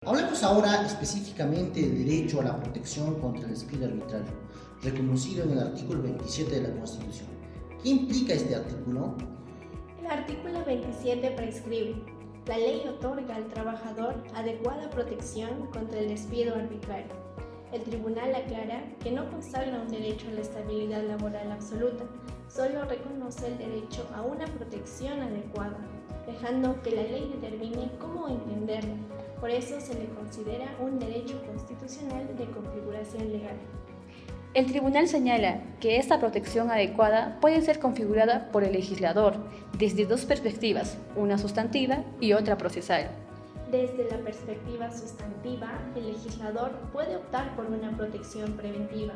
Hablemos ahora específicamente del derecho a la protección contra el despido arbitrario, reconocido en el artículo 27 de la Constitución. ¿Qué implica este artículo? El artículo 27 prescribe: la ley otorga al trabajador adecuada protección contra el despido arbitrario. El tribunal aclara que no consagra un derecho a la estabilidad laboral absoluta, solo reconoce el derecho a una protección adecuada, dejando que la ley determine cómo entenderla. Por eso se le considera un derecho constitucional de configuración legal. El tribunal señala que esta protección adecuada puede ser configurada por el legislador desde dos perspectivas, una sustantiva y otra procesal. Desde la perspectiva sustantiva, el legislador puede optar por una protección preventiva,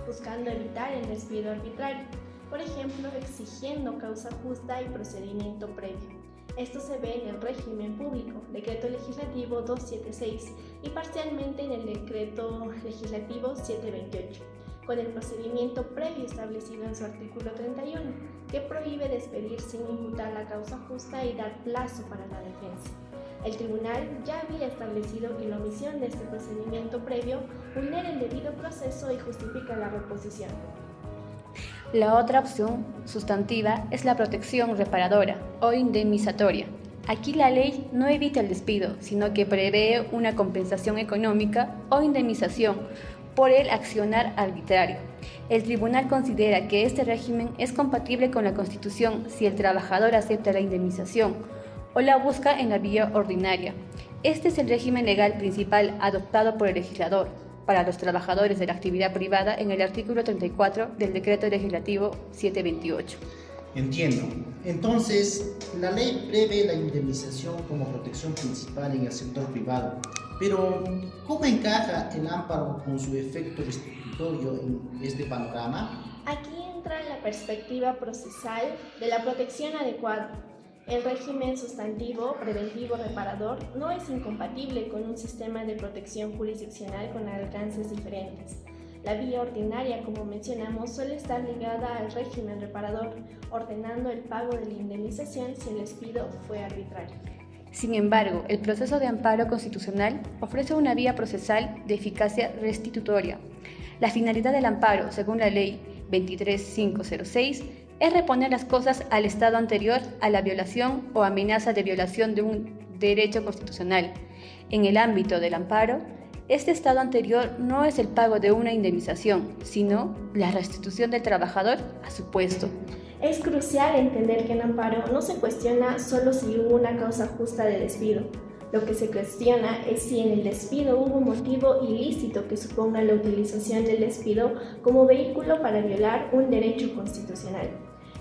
buscando evitar el despido arbitrario, por ejemplo, exigiendo causa justa y procedimiento previo. Esto se ve en el régimen público, Decreto Legislativo 276, y parcialmente en el Decreto Legislativo 728, con el procedimiento previo establecido en su artículo 31, que prohíbe despedir sin imputar la causa justa y dar plazo para la defensa. El tribunal ya había establecido que la omisión de este procedimiento previo vulnera el debido proceso y justifica la reposición. La otra opción sustantiva es la protección reparadora o indemnizatoria. Aquí la ley no evita el despido, sino que prevé una compensación económica o indemnización por el accionar arbitrario. El tribunal considera que este régimen es compatible con la Constitución si el trabajador acepta la indemnización o la busca en la vía ordinaria. Este es el régimen legal principal adoptado por el legislador para los trabajadores de la actividad privada en el artículo 34 del Decreto Legislativo 728. Entiendo. Entonces, la ley prevé la indemnización como protección principal en el sector privado, pero ¿cómo encaja el amparo con su efecto restitutorio en este panorama? Aquí entra la perspectiva procesal de la protección adecuada. El régimen sustantivo, preventivo, reparador no es incompatible con un sistema de protección jurisdiccional con alcances diferentes. La vía ordinaria, como mencionamos, suele estar ligada al régimen reparador, ordenando el pago de la indemnización si el despido fue arbitrario. Sin embargo, el proceso de amparo constitucional ofrece una vía procesal de eficacia restitutoria. La finalidad del amparo, según la Ley 23506, es reponer las cosas al estado anterior a la violación o amenaza de violación de un derecho constitucional. En el ámbito del amparo, este estado anterior no es el pago de una indemnización, sino la restitución del trabajador a su puesto. Es crucial entender que en amparo no se cuestiona solo si hubo una causa justa de despido. Lo que se cuestiona es si en el despido hubo motivo ilícito que suponga la utilización del despido como vehículo para violar un derecho constitucional.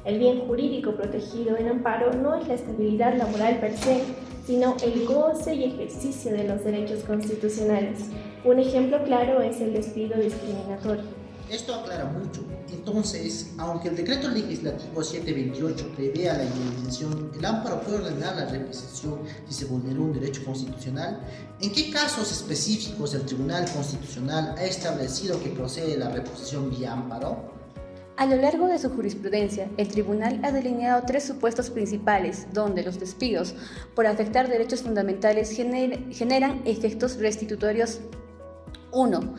El bien jurídico protegido en amparo no es la estabilidad laboral per se, sino el goce y ejercicio de los derechos constitucionales. Un ejemplo claro es el despido discriminatorio. Esto aclara mucho. Entonces, aunque el Decreto Legislativo 728 prevea la indemnización, el amparo puede ordenar la reposición si se vulneró un derecho constitucional. ¿En qué casos específicos el Tribunal Constitucional ha establecido que procede la reposición vía amparo? A lo largo de su jurisprudencia, el tribunal ha delineado tres supuestos principales donde los despidos por afectar derechos fundamentales generan efectos restitutorios. 1.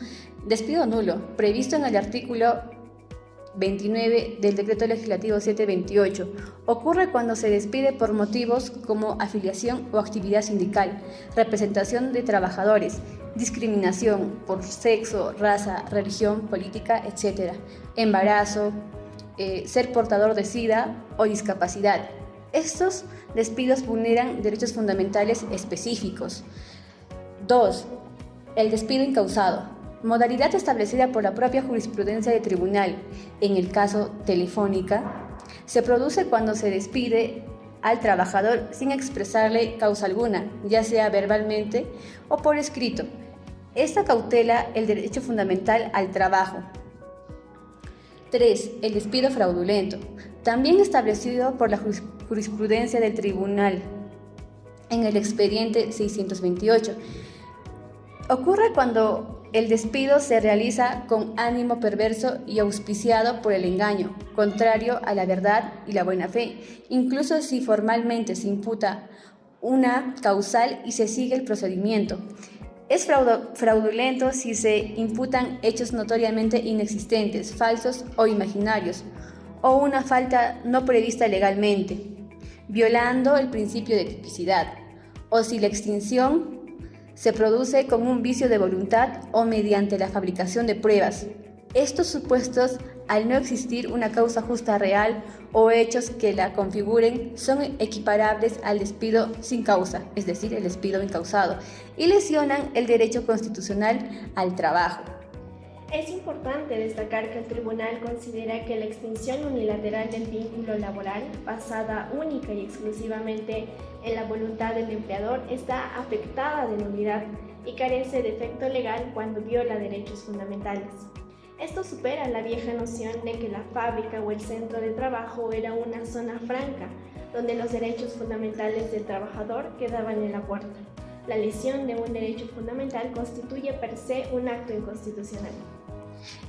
Despido nulo, previsto en el artículo 29 del Decreto Legislativo 728. Ocurre cuando se despide por motivos como afiliación o actividad sindical, representación de trabajadores, discriminación por sexo, raza, religión, política, etc., embarazo, ser portador de SIDA o discapacidad. Estos despidos vulneran derechos fundamentales específicos. 2. El despido incausado, modalidad establecida por la propia jurisprudencia de tribunal. En el caso Telefónica, se produce cuando se despide al trabajador sin expresarle causa alguna, ya sea verbalmente o por escrito. Esta cautela el derecho fundamental al trabajo. 3. El despido fraudulento, también establecido por la jurisprudencia del tribunal en el expediente 628. Ocurre cuando el despido se realiza con ánimo perverso y auspiciado por el engaño, contrario a la verdad y la buena fe, incluso si formalmente se imputa una causal y se sigue el procedimiento. Es fraudulento si se imputan hechos notoriamente inexistentes, falsos o imaginarios, o una falta no prevista legalmente, violando el principio de tipicidad, o si la extinción se produce con un vicio de voluntad o mediante la fabricación de pruebas. Estos supuestos, al no existir una causa justa real o hechos que la configuren, son equiparables al despido sin causa, es decir, el despido incausado, y lesionan el derecho constitucional al trabajo. Es importante destacar que el tribunal considera que la extinción unilateral del vínculo laboral, basada única y exclusivamente en la voluntad del empleador, está afectada de nulidad y carece de efecto legal cuando viola derechos fundamentales. Esto supera la vieja noción de que la fábrica o el centro de trabajo era una zona franca, donde los derechos fundamentales del trabajador quedaban en la puerta. La lesión de un derecho fundamental constituye per se un acto inconstitucional.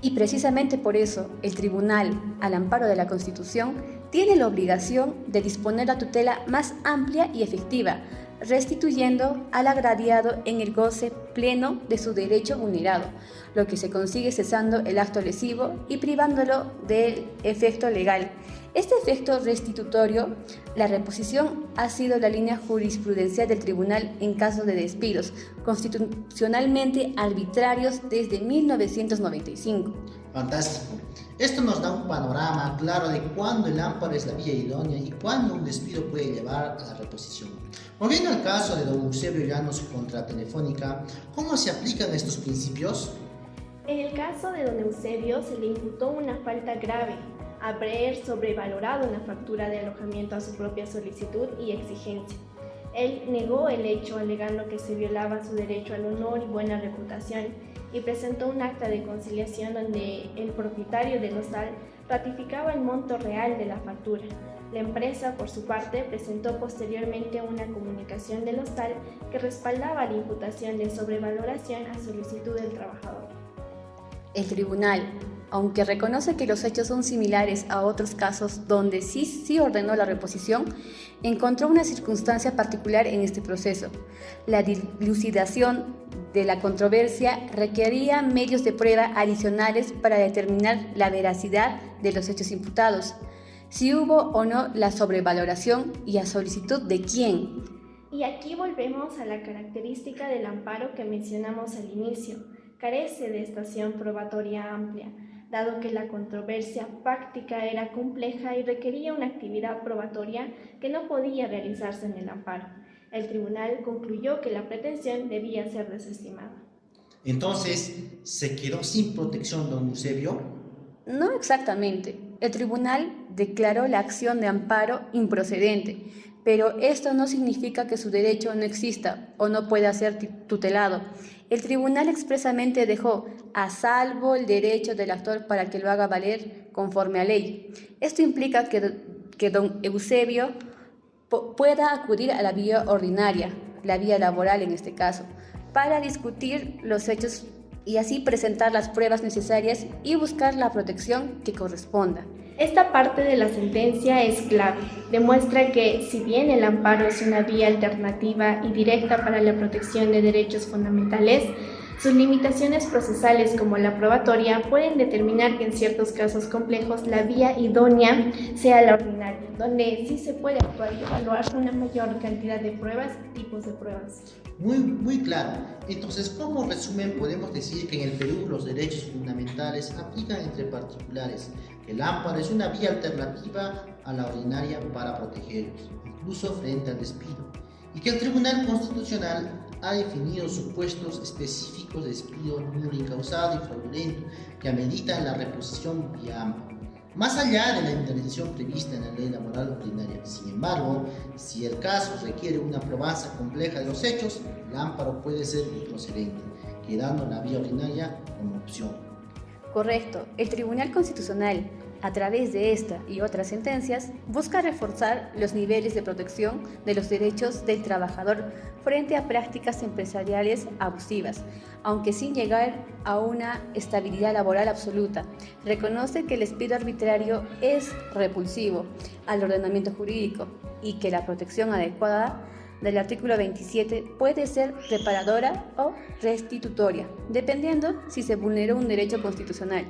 Y precisamente por eso, el tribunal, al amparo de la Constitución, tiene la obligación de disponer la tutela más amplia y efectiva, restituyendo al agraviado en el goce pleno de su derecho vulnerado, lo que se consigue cesando el acto lesivo y privándolo del efecto legal. Este efecto restitutorio, la reposición, ha sido la línea jurisprudencial del tribunal en casos de despidos constitucionalmente arbitrarios desde 1995. Fantástico. Esto nos da un panorama claro de cuándo el amparo es la vía idónea y cuándo un despido puede llevar a la reposición. Volviendo al caso de don Eusebio Llanos contra Telefónica, ¿cómo se aplican estos principios? En el caso de don Eusebio se le imputó una falta grave, haber sobrevalorado una factura de alojamiento a su propia solicitud y exigencia. Él negó el hecho alegando que se violaba su derecho al honor y buena reputación y presentó un acta de conciliación donde el propietario del hostal ratificaba el monto real de la factura. La empresa, por su parte, presentó posteriormente una comunicación del hostal que respaldaba la imputación de sobrevaloración a solicitud del trabajador. El tribunal, aunque reconoce que los hechos son similares a otros casos donde sí ordenó la reposición, encontró una circunstancia particular en este proceso. La dilucidación de la controversia requería medios de prueba adicionales para determinar la veracidad de los hechos imputados, si hubo o no la sobrevaloración y a solicitud de quién. Y aquí volvemos a la característica del amparo que mencionamos al inicio. Carece de estación probatoria amplia, dado que la controversia fáctica era compleja y requería una actividad probatoria que no podía realizarse en el amparo. El tribunal concluyó que la pretensión debía ser desestimada. Entonces, ¿se quedó sin protección don Eusebio? No exactamente. El tribunal declaró la acción de amparo improcedente, pero esto no significa que su derecho no exista o no pueda ser tutelado. El tribunal expresamente dejó a salvo el derecho del actor para que lo haga valer conforme a ley. Esto implica que don Eusebio pueda acudir a la vía ordinaria, la vía laboral en este caso, para discutir los hechos y así presentar las pruebas necesarias y buscar la protección que corresponda. Esta parte de la sentencia es clave. Demuestra que, si bien el amparo es una vía alternativa y directa para la protección de derechos fundamentales, sus limitaciones procesales como la probatoria pueden determinar que en ciertos casos complejos la vía idónea sea la ordinaria, donde sí se puede actuar y evaluar una mayor cantidad de pruebas y tipos de pruebas. Muy claro. Entonces, como resumen, podemos decir que en el Perú los derechos fundamentales aplican entre particulares, que el amparo es una vía alternativa a la ordinaria para protegerlos, incluso frente al despido, y que el Tribunal Constitucional ha definido supuestos específicos de despido nulo, incausado y fraudulento que ameritan la reposición vía amparo, más allá de la intervención prevista en la ley laboral ordinaria. Sin embargo, si el caso requiere una probanza compleja de los hechos, el amparo puede ser improcedente, quedando la vía ordinaria como opción. Correcto. El Tribunal Constitucional, a través de esta y otras sentencias, busca reforzar los niveles de protección de los derechos del trabajador frente a prácticas empresariales abusivas, aunque sin llegar a una estabilidad laboral absoluta. Reconoce que el despido arbitrario es repulsivo al ordenamiento jurídico y que la protección adecuada del artículo 27 puede ser reparadora o restitutoria, dependiendo si se vulneró un derecho constitucional.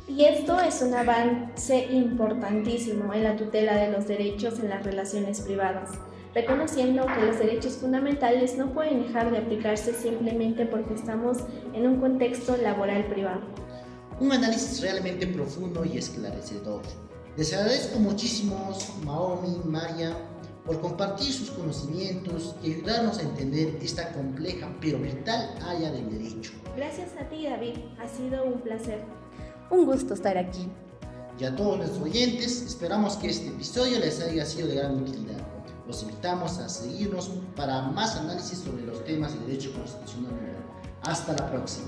Y esto es un avance importantísimo en la tutela de los derechos en las relaciones privadas, reconociendo que los derechos fundamentales no pueden dejar de aplicarse simplemente porque estamos en un contexto laboral privado. Un análisis realmente profundo y esclarecedor. Les agradezco muchísimo, Maomi, María, por compartir sus conocimientos y ayudarnos a entender esta compleja pero vital área del derecho. Gracias a ti, David, ha sido un placer. Un gusto estar aquí. Y a todos nuestros oyentes, esperamos que este episodio les haya sido de gran utilidad. Los invitamos a seguirnos para más análisis sobre los temas de derecho constitucional. Hasta la próxima.